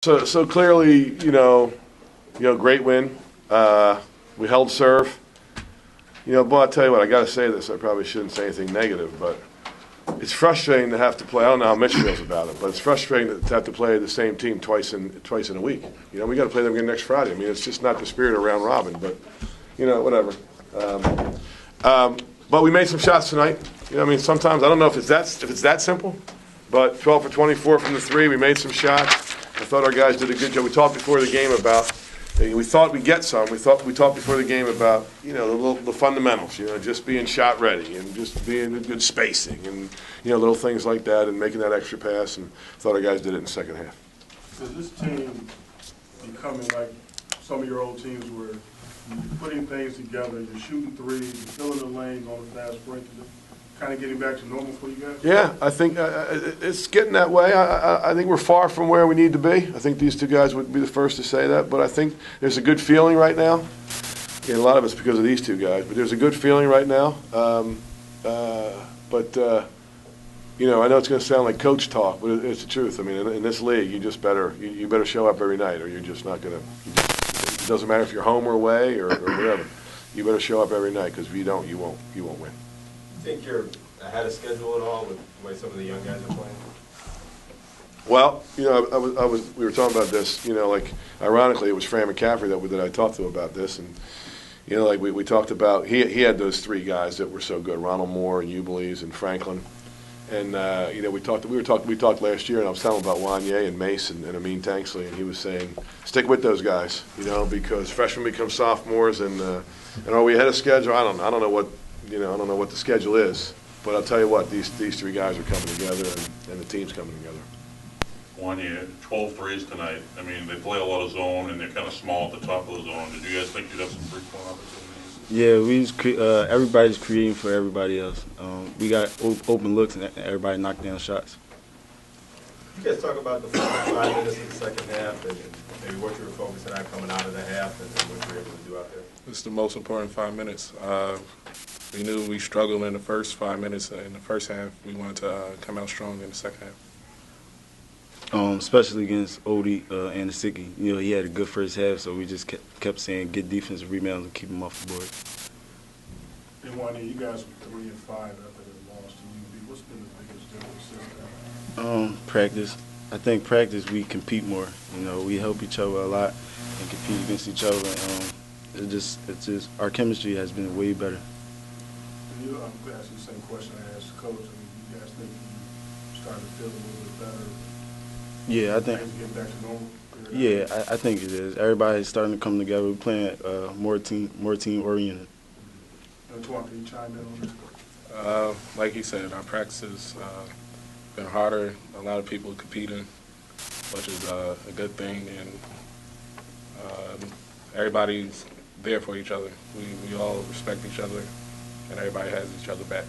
So clearly, great win. We held serve. But I'll tell you what, I got to say this. I probably shouldn't say anything negative, but it's frustrating to have to play. I don't know how Mitch feels about it, but it's frustrating to have to play the same team twice in a week. We got to play them again next Friday. I mean, it's just not the spirit of round robin, but whatever. But we made some shots tonight. Sometimes I don't know if it's that simple, but 12 for 24 from the three. We made some shots. I thought our guys did a good job. We talked before the game about. We thought we'd get some. We talked before the game about the fundamentals. Just being shot ready and just being a good spacing and little things like that and making that extra pass. And thought our guys did it in the second half. Is this team becoming like some of your old teams where you're putting things together, you're shooting threes, you're filling the lanes on the fast break? Kind of getting back to normal for you guys? Yeah, I think it's getting that way. I think we're far from where we need to be. I think these two guys would be the first to say that, but I think there's a good feeling right now. A lot of it's because of these two guys, but there's a good feeling right now. I know it's going to sound like coach talk, but it's the truth. I mean, in this league, you better show up every night, or you're just not going to. It doesn't matter if you're home or away or whatever. You better show up every night because if you don't, you won't win. You think you're ahead of schedule at all with the way some of the young guys are playing? Well, we were talking about this. Ironically, it was Fran McCaffrey that I talked to about this, and we talked about he had those three guys that were so good: Ronald Moore and Ubiles and Franklin, and we talked last year, and I was telling him about Juan'ya and Mason and Amin Tanksley, and he was saying stick with those guys, because freshmen become sophomores, and are we ahead of schedule? I don't know what. I don't know what the schedule is, but I'll tell you what, these three guys are coming together, and the team's coming together. Juan'ya, 12 threes tonight. I mean, they play a lot of zone, and they're kind of small at the top of the zone. Did you guys think you'd have some free-throw opportunities? Yeah, everybody's creating for everybody else. We got open looks, and everybody knocked down shots. You guys talk about the final 5 minutes of the second half, and maybe what you were focusing on coming out of the half, and what you were able to do out there. It's the most important 5 minutes. We knew we struggled in the first 5 minutes. In the first half, we wanted to come out strong in the second half. Especially against Odie and Nasicki. He had a good first half, so we just kept saying get defensive rebounds and keep him off the board. And Juan'ya, you guys were 3 and 5 after the loss to UB. What's been the biggest difference since then? Practice. I think practice we compete more. We help each other a lot and compete against each other. It's just our chemistry has been way better. I'm going to ask you the same question I asked the coach. You guys think you started to feel a little bit better? Yeah, I think. Getting back to normal? Yeah, I think it is. Everybody's starting to come together. We're playing more team oriented. Antoine, can you chime in on this? Like he said, our practice has been harder. A lot of people competing, which is a good thing, and everybody's there for each other. We all respect each other, and everybody has each other back.